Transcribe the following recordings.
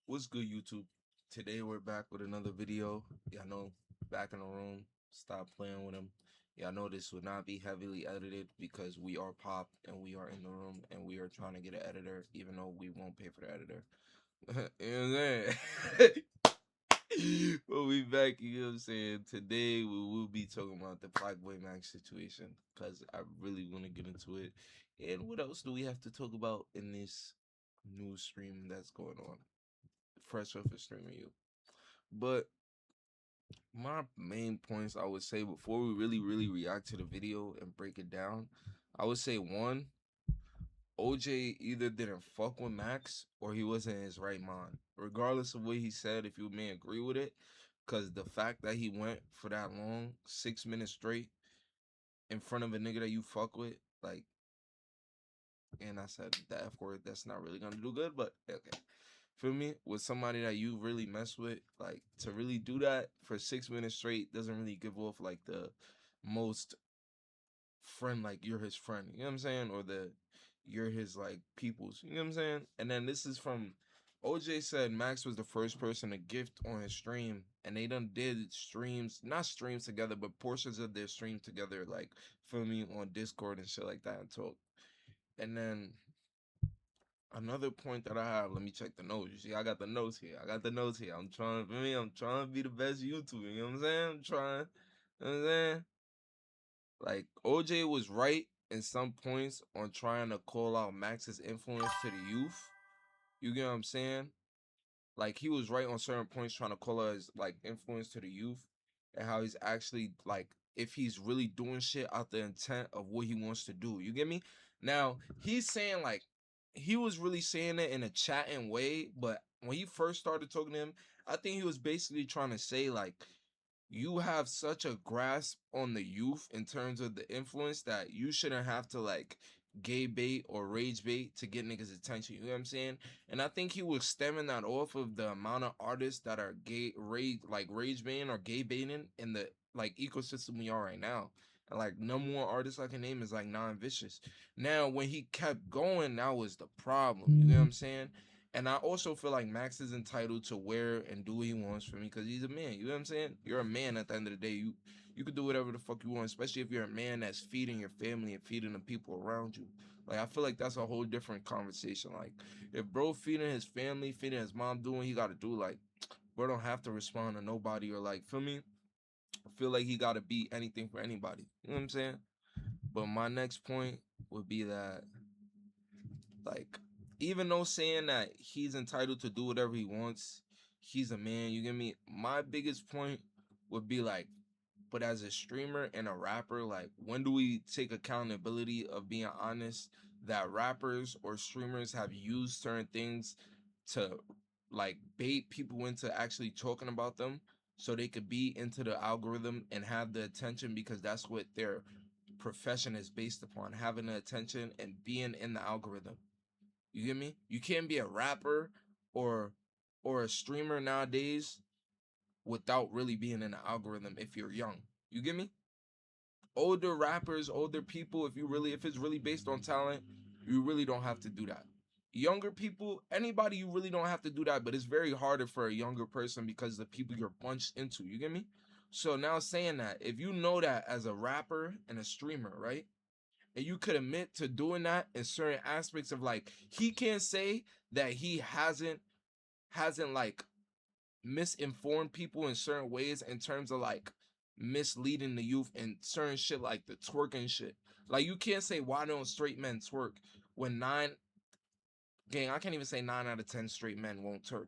What's good, YouTube? Today we're back with another video. Y'all know, back in the room. Stop playing with him. Y'all know this will not be heavily edited because we are Pop and we are in the room and we are trying to get an editor, even though we won't pay for the editor. You know what I'm saying? But we back, you know what I'm saying? Today we will be talking about the plaqueboymax situation because I really want to get into it. And what else do we have to talk about in this news stream that's going on? Fresh off of streaming you. But my main points I would say before we really react to the video and break it down, I would say one, OJ either didn't fuck with Max or he wasn't in his right mind. Regardless of what he said, if you may agree with it, because the fact that he went for that long, 6 minutes straight, in front of a nigga that you fuck with, like, and I said the F word, that's not really gonna do good, but okay. Feel me? With somebody that you really mess with, like to really do that for 6 minutes straight doesn't really give off like the most friend, like you're his friend, you know what I'm saying? Or the you're his like peoples, you know what I'm saying? And then this is from OJ said Max was the first person to gift on his stream, and they done did streams, not streams together, but portions of their stream together, like feel me on Discord and shit like that and talk. And then another point that I have, let me check the notes. You see, I got the notes here. I got the notes here. I'm trying, for me, I'm trying to be the best YouTuber. You know what I'm saying? I'm trying. You know what I'm saying? Like, OJ was right in some points on trying to call out Max's influence to the youth. You get what I'm saying? Like, he was right on certain points trying to call out his, like, influence to the youth and how he's actually, like, if he's really doing shit out the intent of what he wants to do. You get me? Now, he's saying, like, he was really saying it in a chatting way, but when he first started talking to him, I think he was basically trying to say, like, you have such a grasp on the youth in terms of the influence that you shouldn't have to like gay bait or rage bait to get niggas attention. You know what I'm saying? And I think he was stemming that off of the amount of artists that are gay rage baiting or gay baiting in the like ecosystem we are right now. And like number one artist I can name is like Non Vicious. Now when he kept going, that was the problem. You know what I'm saying? And I also feel like Max is entitled to wear and do what he wants for me because he's a man. You know what I'm saying? You're a man at the end of the day. You could do whatever the fuck you want, especially if you're a man that's feeding your family and feeding the people around you. Like I feel like that's a whole different conversation. Like if bro feeding his family, feeding his mom, doing what he gotta do, like bro don't have to respond to nobody or like feel me? I feel like he gotta be anything for anybody. You know what I'm saying? But my next point would be that like, even though saying that he's entitled to do whatever he wants, he's a man. You get me? My biggest point would be like, but as a streamer and a rapper, like, when do we take accountability of being honest that rappers or streamers have used certain things to like bait people into actually talking about them so they could be into the algorithm and have the attention because that's what their profession is based upon having the attention and being in the algorithm. You get me? You can't be a rapper or a streamer nowadays without really being in the algorithm if you're young. You get me? Older rappers, older people, if it's really based on talent, you really don't have to do that. Younger people, anybody, you really don't have to do that, but it's very harder for a younger person because the people you're bunched into. You get me? So now saying that, if you know that as a rapper and a streamer, right? And you could admit to doing that in certain aspects of like he can't say that he hasn't like misinformed people in certain ways in terms of like misleading the youth and certain shit like the twerking shit. Like you can't say why don't straight men twerk when nine gang, I can't even say 9 out of 10 straight men won't twerk.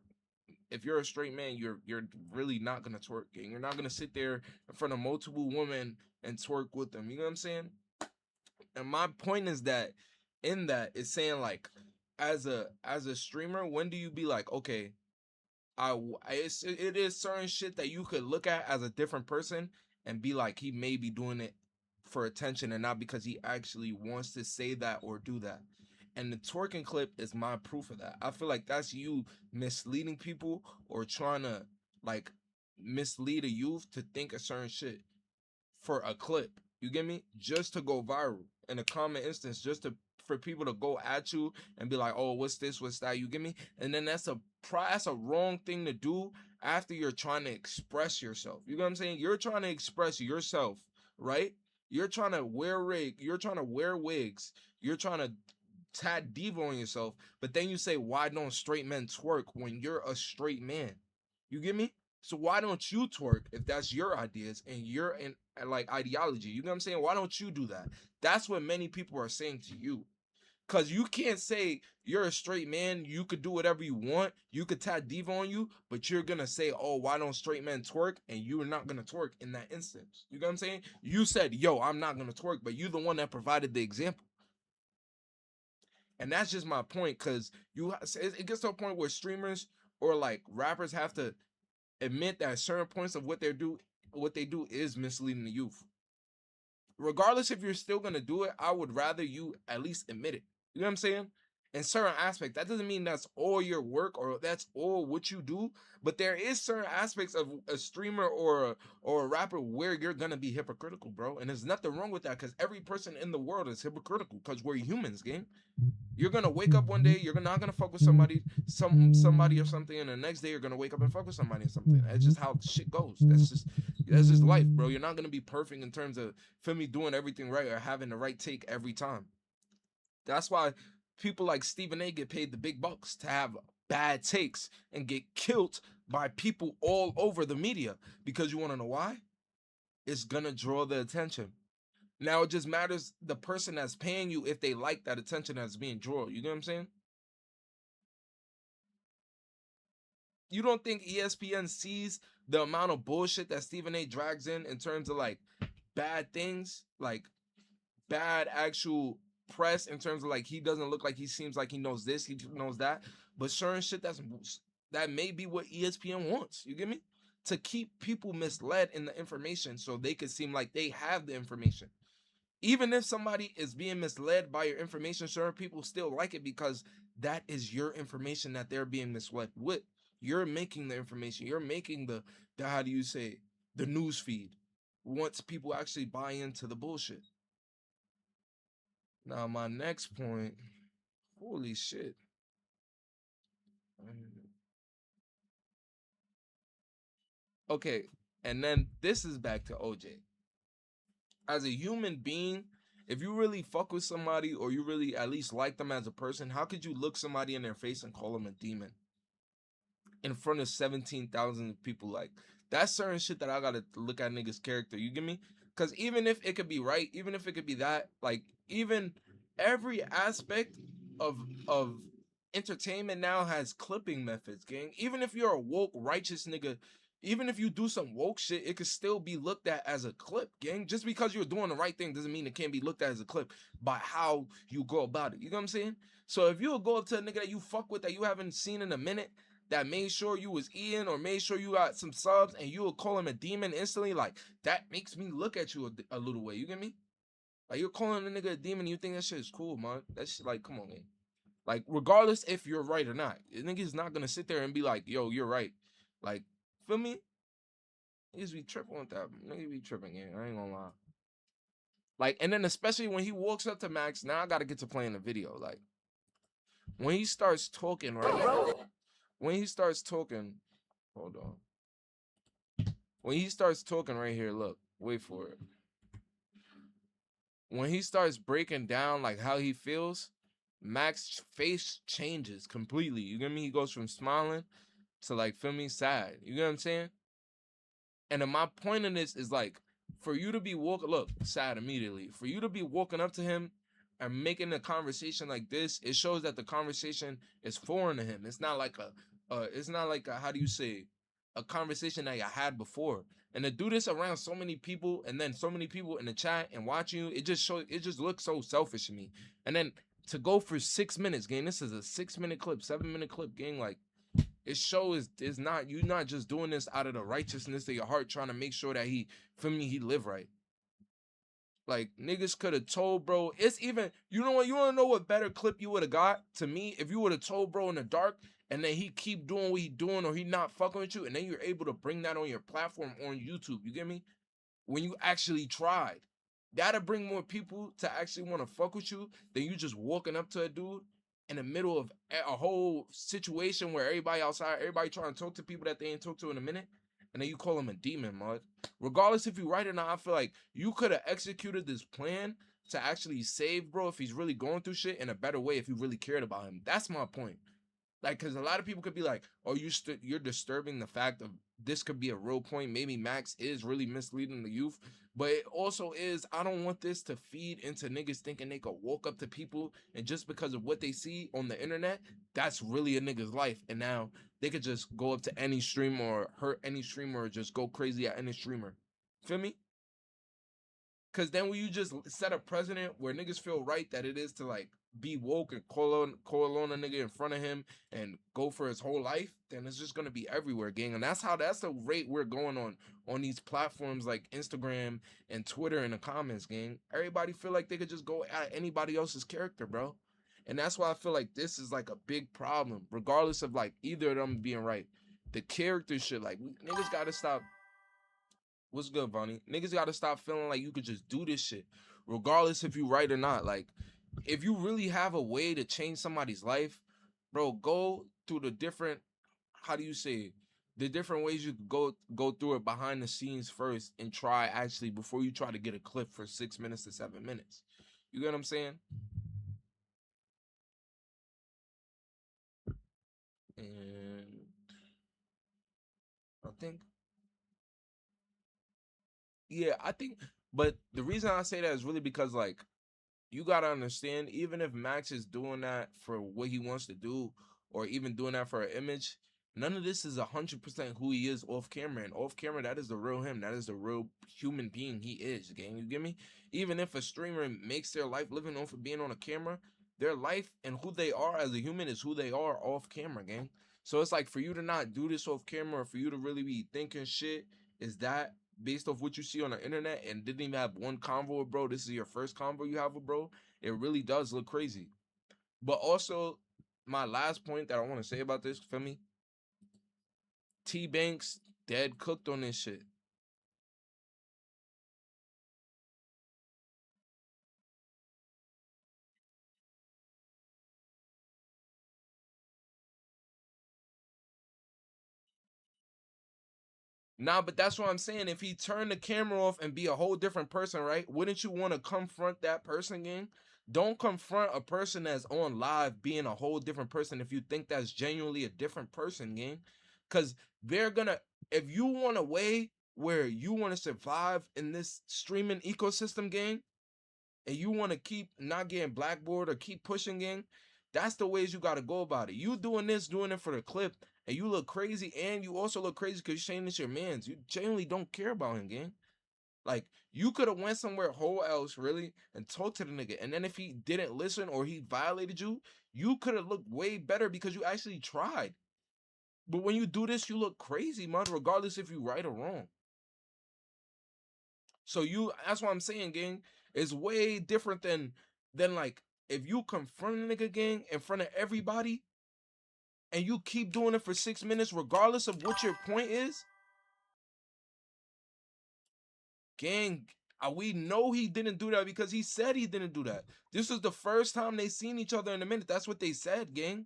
If you're a straight man, you're really not gonna twerk, gang. You're not gonna sit there in front of multiple women and twerk with them. You know what I'm saying? And my point is that in that it's saying like as a streamer, when do you be like, okay, it is certain shit that you could look at as a different person and be like he may be doing it for attention and not because he actually wants to say that or do that. And the twerking clip is my proof of that. I feel like that's you misleading people or trying to like mislead a youth to think a certain shit for a clip. You get me? Just to go viral in a common instance, just to for people to go at you and be like, oh, what's this, what's that, you get me? And then that's a wrong thing to do after you're trying to express yourself. You know what I'm saying? You're trying to express yourself, right? You're trying to wear wigs, you're trying to tad diva on yourself, but then you say, why don't straight men twerk when you're a straight man? You get me? So why don't you twerk if that's your ideas and you're in like ideology? You know what I'm saying? Why don't you do that? That's what many people are saying to you. Cause you can't say you're a straight man, you could do whatever you want, you could tat diva on you, but you're gonna say, oh, why don't straight men twerk? And you're not gonna twerk in that instance. You know what I'm saying? You said, yo, I'm not gonna twerk, but you're the one that provided the example. And that's just my point, because it gets to a point where streamers or like rappers have to admit that certain points of what they do is misleading the youth. Regardless if you're still gonna do it, I would rather you at least admit it. You know what I'm saying? In certain aspects, that doesn't mean that's all your work or that's all what you do, but there is certain aspects of a streamer or a rapper where you're gonna be hypocritical, bro. And there's nothing wrong with that, because every person in the world is hypocritical, because we're humans, gang. You're gonna wake up one day, you're not gonna fuck with somebody or something, and the next day you're gonna wake up and fuck with somebody or something. That's just how shit goes. That's just life, bro. You're not gonna be perfect in terms of, feel me, doing everything right or having the right take every time. That's why people like Stephen A get paid the big bucks to have bad takes and get killed by people all over the media. Because you wanna know why? It's gonna draw the attention. Now it just matters the person that's paying you if they like that attention that's being drawn. You know what I'm saying? You don't think ESPN sees the amount of bullshit that Stephen A drags in terms of like bad things, like bad actual press in terms of like he doesn't look like he seems like he knows this, he knows that, but certain shit that may be what ESPN wants. You get me? To keep people misled in the information so they could seem like they have the information. Even if somebody is being misled by your information, certain people still like it because that is your information that they're being misled with. You're making the information. You're making the how do you say, the news feed once people actually buy into the bullshit. Now my next point, holy shit. Okay, and then this is back to OJ. As a human being, if you really fuck with somebody or you really at least like them as a person, how could you look somebody in their face and call them a demon in front of 17,000 people? Like, that's certain shit that I gotta look at niggas' character. You get me? Because even if it could be right, even if it could be that, like, even every aspect of entertainment now has clipping methods, gang. Even if you're a woke, righteous nigga, even if you do some woke shit, it could still be looked at as a clip, gang. Just because you're doing the right thing doesn't mean it can't be looked at as a clip by how you go about it. You know what I'm saying? So if you'll go up to a nigga that you fuck with that you haven't seen in a minute, that made sure you was eating or made sure you got some subs, and you will call him a demon instantly, like, that makes me look at you a little way. You get me? Like, you're calling a nigga a demon, you think that shit is cool, man. That shit, like, come on, man. Like, regardless if you're right or not, the nigga's not gonna sit there and be like, yo, you're right. Like, feel me? Niggas be tripping with that. Niggas be tripping, yeah. I ain't gonna lie. Like, and then especially when he walks up to Max, now I gotta get to playing the video. Like, when he starts talking, right? When he starts talking, hold on. When he starts talking right here, look, wait for it. When he starts breaking down like how he feels, Max's face changes completely. You get me? He goes from smiling to, like, feel me, sad. You get what I'm saying? And then my point in this is like, for you to be look, sad immediately. For you to be walking up to him and making a conversation like this, it shows that the conversation is foreign to him. It's not like it's not like how do you say, a conversation that you had before. And to do this around so many people, and then so many people in the chat and watching you, it just looks so selfish to me. And then to go for 6 minutes, gang, this is a 6-minute clip, 7-minute clip, gang, like, it shows it's not, you're not just doing this out of the righteousness of your heart, trying to make sure that he live right. Like, niggas could have told bro, it's even, you know what, you wanna know what better clip you would have got to me? If you would have told bro in the dark, and then he keep doing what he doing, or he not fucking with you, and then you're able to bring that on your platform on YouTube. You get me? When you actually tried. That'll bring more people to actually want to fuck with you than you just walking up to a dude in the middle of a whole situation where everybody outside, everybody trying to talk to people that they ain't talked to in a minute, and then you call him a demon, mud. Regardless if you right or not, I feel like you could have executed this plan to actually save bro if he's really going through shit in a better way if you really cared about him. That's my point. Like, because a lot of people could be like, "Oh, you're disturbing the fact of this could be a real point. Maybe Max is really misleading the youth, but it also is. I don't want this to feed into niggas thinking they could walk up to people and just because of what they see on the internet, that's really a nigga's life. And now they could just go up to any streamer or hurt any streamer or just go crazy at any streamer. Feel me? Cause then when you just set a precedent where niggas feel right that it is to like be woke and call on a nigga in front of him and go for his whole life, then it's just gonna be everywhere, gang. And that's the rate we're going on these platforms like Instagram and Twitter in the comments, gang. Everybody feel like they could just go at anybody else's character, bro. And that's why I feel like this is like a big problem, regardless of like either of them being right. The character shit, like niggas gotta stop. What's good, Bonnie? Niggas gotta stop feeling like you could just do this shit, regardless if you right or not. Like, if you really have a way to change somebody's life, bro, go through the different, how do you say it? The different ways you could go through it behind the scenes first and try actually before you try to get a clip for 6 minutes to 7 minutes. You get what I'm saying? And I think, yeah, I think, but the reason I say that is really because like you gotta understand, even if Max is doing that for what he wants to do, or even doing that for an image, none of this is 100% who he is off camera. And off camera, that is the real him. That is the real human being he is. Gang, you get me? Even if a streamer makes their life living off of being on a camera, their life and who they are as a human is who they are off camera, gang. So it's like for you to not do this off camera, or for you to really be thinking shit, is that based off what you see on the internet and didn't even have one convo with bro, this is your first convo you have with bro, it really does look crazy. But also, my last point that I want to say about this, feel me? T Banks dead cooked on this shit. Nah, but that's what I'm saying. If he turned the camera off and be a whole different person, right? Wouldn't you want to confront that person, gang? Don't confront a person that's on live being a whole different person if you think that's genuinely a different person, gang. Cause they're gonna, if you want a way where you want to survive in this streaming ecosystem, gang, and you want to keep not getting blackboard or keep pushing, gang, that's the ways you got to go about it. You doing this, doing it for the clip, and you look crazy, and you also look crazy because you're saying this your man's. You genuinely don't care about him, gang. Like, you could have went somewhere whole else, really, and talked to the nigga. And then if he didn't listen or he violated you, you could have looked way better because you actually tried. But when you do this, you look crazy, man, regardless if you right or wrong. So that's what I'm saying, gang. It's way different than like if you confront a nigga, gang, in front of everybody, and you keep doing it for 6 minutes, regardless of what your point is, gang. We know he didn't do that because he said he didn't do that. This was the first time they seen each other in a minute. That's what they said, gang.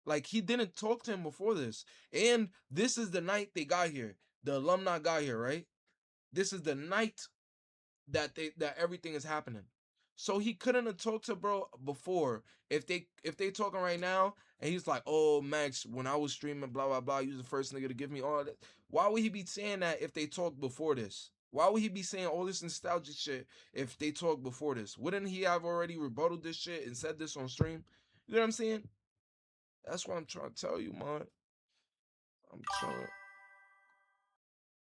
Like he didn't talk to him before this, and this is the night they got here. The alumni got here, right? This is the night that everything is happening. So he couldn't have talked to bro before. If they talking right now and he's like, oh Max, when I was streaming, blah blah blah, you was the first nigga to give me all that. Why would he be saying that if they talked before this? Why would he be saying all this nostalgic shit if they talked before this? Wouldn't he have already rebutted this shit and said this on stream? You know what I'm saying? That's what I'm trying to tell you, man. I'm trying.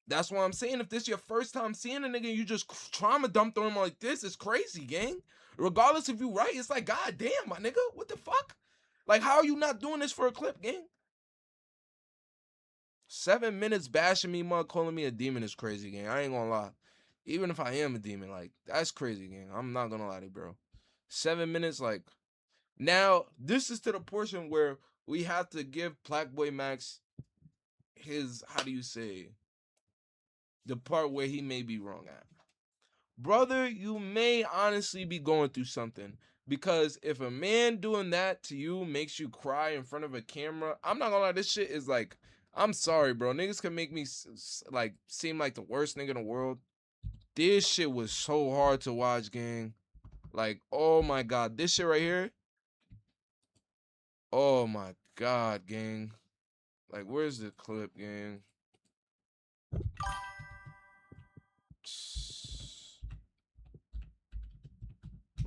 That's what I'm saying. If this your first time seeing a nigga and you just trauma dumped on him like this, it's crazy, gang. Regardless if you right, it's like, God damn, my nigga, what the fuck? Like, how are you not doing this for a clip, gang? 7 minutes bashing me, mug, calling me a demon is crazy, gang. I ain't gonna lie. Even if I am a demon, like, that's crazy, gang. I'm not gonna lie to you, bro. 7 minutes, like, now, this is to the portion where we have to give plaqueboymax his, how do you say, the part where he may be wrong at. brother, you may honestly be going through something. Because if a man doing that to you makes you cry in front of a camera, I'm not gonna lie, this shit is like, I'm sorry, bro. Niggas can make me like seem like the worst nigga in the world. This shit was so hard to watch, gang. Like, oh my god, this shit right here. Oh my god, gang. Like, where's the clip, gang?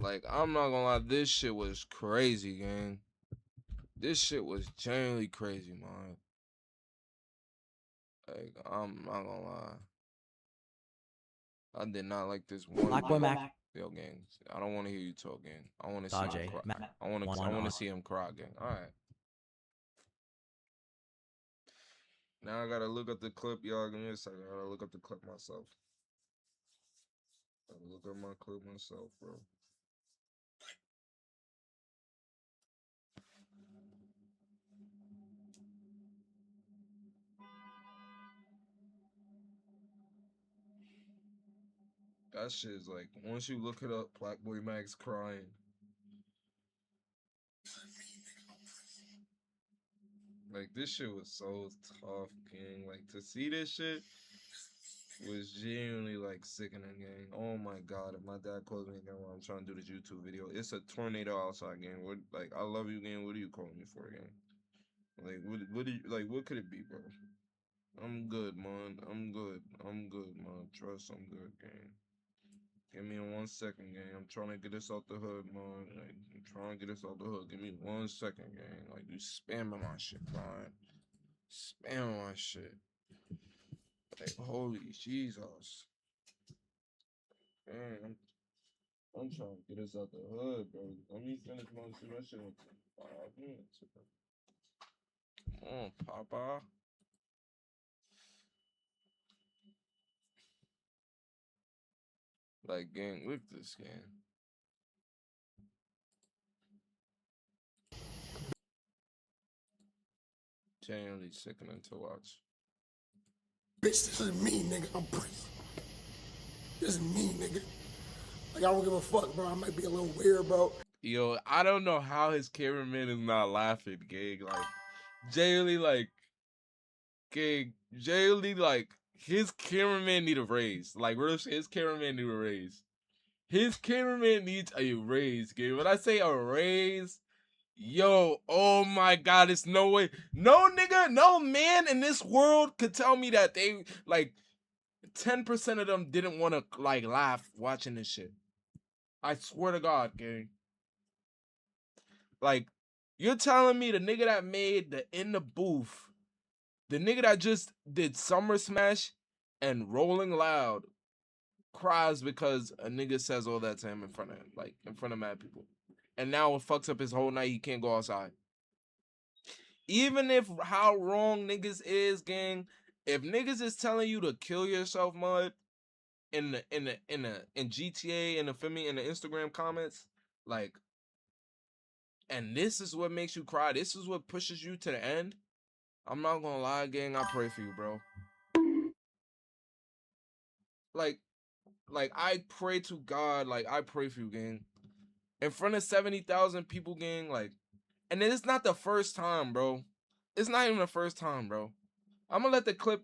Like, I'm not gonna lie, this shit was crazy, gang. This shit was genuinely crazy, man. Like, I'm not gonna lie. I did not like this one. plaqueboymax. Yo, gang. I don't want to hear you talk, gang. I want to see him cry. I want to see him cry, gang. All right. Now I gotta look up the clip, y'all. Give me a second. I gotta look up the clip myself. I gotta look up my clip myself, bro. That shit is like, once you look it up, plaqueboymax crying. Like, this shit was so tough, gang. Like, to see this shit was genuinely, like, sickening, gang. Oh my god, if my dad calls me again while I'm trying to do this YouTube video, it's a tornado outside, gang. What, like, I love you, gang. What are you calling me for, gang? Like, what do you, like, what could it be, bro? I'm good, man. I'm good, man. Trust, I'm good, gang. Give me 1 second, gang. I'm trying to get this out the hood, man. Like, I'm trying to get this out the hood. Give me 1 second, gang. Like, you spamming my shit, man. Spamming my shit. Like, holy Jesus. Man, I'm trying to get this out the hood, bro. Let me finish my shit in 5 minutes. Come on, Papa. Like, gang, look at this game. Genuinely sickening to watch. Bitch, this is me, nigga. I'm pretty. This is me, nigga. Like, I don't give a fuck, bro. I might be a little weird, bro. Yo, I don't know how his cameraman is not laughing, gang. Like, genuinely, like, gang, genuinely, like, his cameraman need a raise. Like, real shit, his cameraman need a raise. His cameraman needs a raise, gang. When I say a raise, yo, oh my god, it's no way. No nigga, no man in this world could tell me that they, like, 10% of them didn't want to, like, laugh watching this shit. I swear to God, gang. Like, you're telling me the nigga that made the In the Booth, the nigga that just did Summer Smash and Rolling Loud, cries because a nigga says all that to him in front of him, like, in front of mad people. And now it fucks up his whole night. He can't go outside. Even if how wrong niggas is, gang, if niggas is telling you to kill yourself, mud, in GTA, in the feel me, in the Instagram comments, like, and this is what makes you cry, this is what pushes you to the end, I'm not gonna lie, gang, I pray for you, bro. Like, I pray to God, like, I pray for you, gang. In front of 70,000 people, gang, like, and it's not the first time, bro. It's not even the first time, bro. I'm gonna let the clip.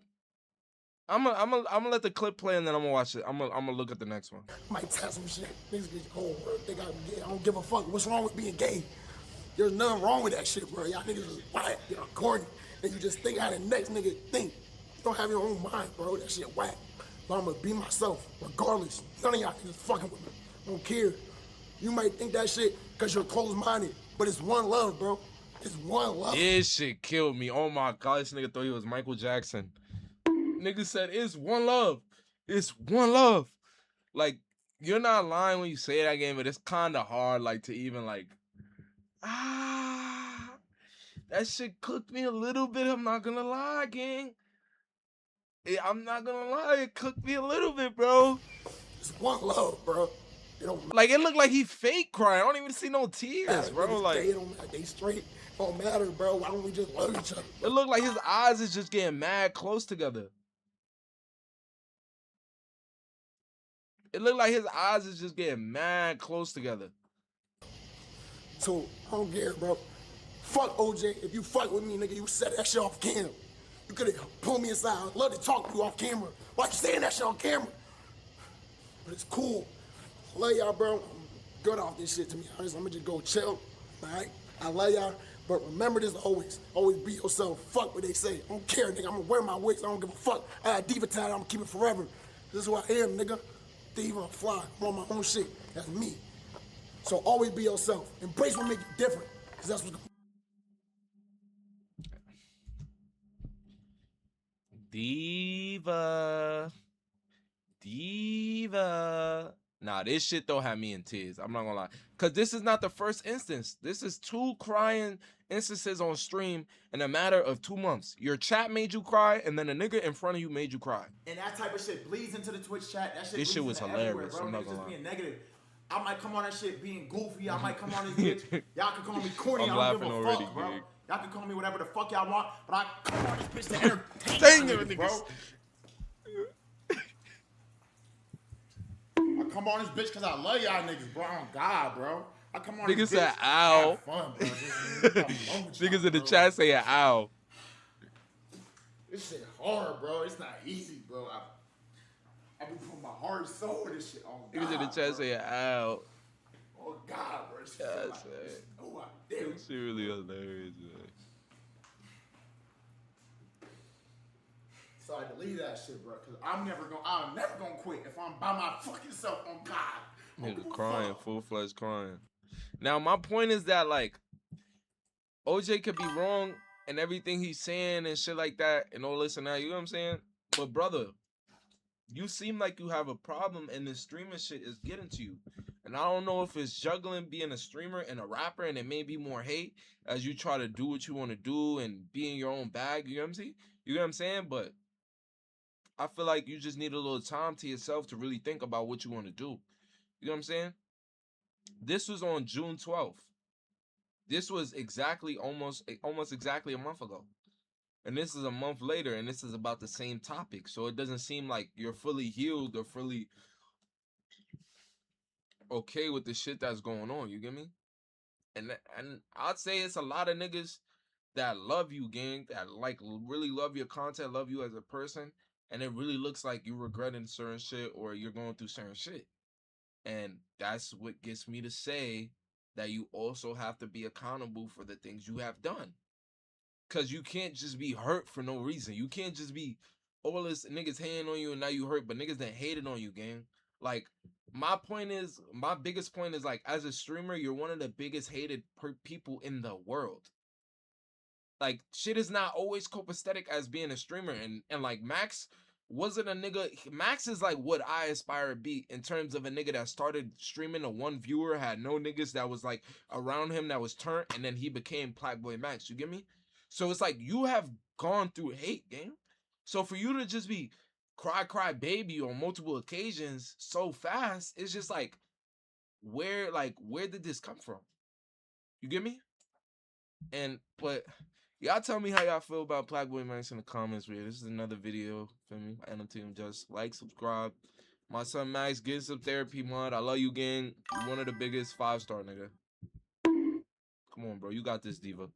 I'm gonna let the clip play and then I'm gonna watch it. I'm gonna look at the next one. Might tell some shit. Niggas get cold, bro. Think I don't give a fuck. What's wrong with being gay? There's nothing wrong with that shit, bro. Y'all niggas is whack. Y'all corny. And you just think how the next nigga think. You don't have your own mind, bro. That shit whack. But I'm gonna be myself, regardless. None of y'all niggas fucking with me. I don't care. You might think that shit because you're closed-minded, but it's one love, bro. It's one love. This shit killed me. Oh my god, this nigga thought he was Michael Jackson. Nigga said it's one love. It's one love. Like, you're not lying when you say that, game, but it's kind of hard, like, to even, like, that shit cooked me a little bit. I'm not gonna lie, gang. I'm not gonna lie, it cooked me a little bit, bro. It's one love, bro. Like, it looked like he fake crying. I don't even see no tears, bro. Like, they straight. Don't matter, bro. Why don't we just love each other? It looked like his eyes is just getting mad close together. It looked like his eyes is just getting mad close together. So I don't care, bro. Fuck OJ. If you fuck with me, nigga, you set that shit off camera. You could have pulled me aside. I'd love to talk to you off camera. Why you saying that shit on camera? But it's cool. I love y'all, bro. I'm good off this shit, to be honest. I'm gonna just go chill. Alright? I love y'all. But remember this always. Always be yourself. Fuck what they say. I don't care, nigga. I'm gonna wear my wigs. I don't give a fuck. I got a diva tag. I'm gonna keep it forever. This is who I am, nigga. Thief, I'm fly. I'm on my own shit. That's me. So always be yourself. Embrace what makes you different. Cause that's what's Diva. Nah, this shit don't have me in tears. I'm not gonna lie. Cause this is not the first instance. This is 2 crying instances on stream in a matter of 2 months. Your chat made you cry, and then a nigga in front of you made you cry. And that type of shit bleeds into the Twitch chat. That shit This shit was hilarious. Bro. I'm not Niggas gonna just lie. being negative. I might come on that shit being goofy. I might come on this bitch. Y'all can call me corny. I'm I don't give laughing a already, fuck, bro. Gig. Y'all can call me whatever the fuck y'all want, but I come on this bitch to entertain Dang y'all it, niggas, bro. I come on this bitch because I love y'all niggas, bro. Oh God, bro. I come on Niggas this said bitch. ow. Have fun, bro. Niggas in the chat say ow. This shit hard, bro. It's not easy, bro. I be putting my heart and soul in this shit. Oh God, Niggas in the chat bro. say ow. Oh God, bro. This shit feel like this. Oh, I damn. It's really hilarious, man. So I deleted that shit, bro. Cause I'm never gonna quit if I'm by my fucking self on God. Nigga crying, full-fledged crying. Now, my point is that, like, OJ could be wrong and everything he's saying and shit like that and all this and that, you know what I'm saying? But, brother, you seem like you have a problem and this streaming shit is getting to you. And I don't know if it's juggling being a streamer and a rapper and it may be more hate as you try to do what you want to do and be in your own bag, you know what I'm saying? You know what I'm saying? But I feel like you just need a little time to yourself to really think about what you want to do. You know what I'm saying? This was on June 12th. This was exactly almost exactly a month ago. And this is a month later, and this is about the same topic. So it doesn't seem like you're fully healed or fully okay with the shit that's going on. You get me? And I'd say it's a lot of niggas that love you, gang, that like really love your content, love you as a person, and it really looks like you're regretting certain shit or you're going through certain shit. And that's what gets me to say that you also have to be accountable for the things you have done. Cause you can't just be hurt for no reason. You can't just be all this niggas hating on you and now you hurt, but niggas that hated on you, gang. Like my biggest point is like as a streamer, you're one of the biggest hated people in the world. Like shit is not always copacetic as being a streamer, and like Max wasn't a nigga. Max is like what I aspire to be in terms of a nigga that started streaming to 1 viewer, had no niggas that was like around him that was turned, and then he became plaqueboymax. You get me? So it's like you have gone through hate, gang. So for you to just be cry baby on multiple occasions so fast, it's just like where did this come from? You get me? But y'all tell me how y'all feel about plaqueboymax in the comments, man. This is another video for me. And team, just like, subscribe. My son Max, get some therapy, mod. I love you, gang. You one of the biggest 5-star, nigga. Come on, bro. You got this, Diva.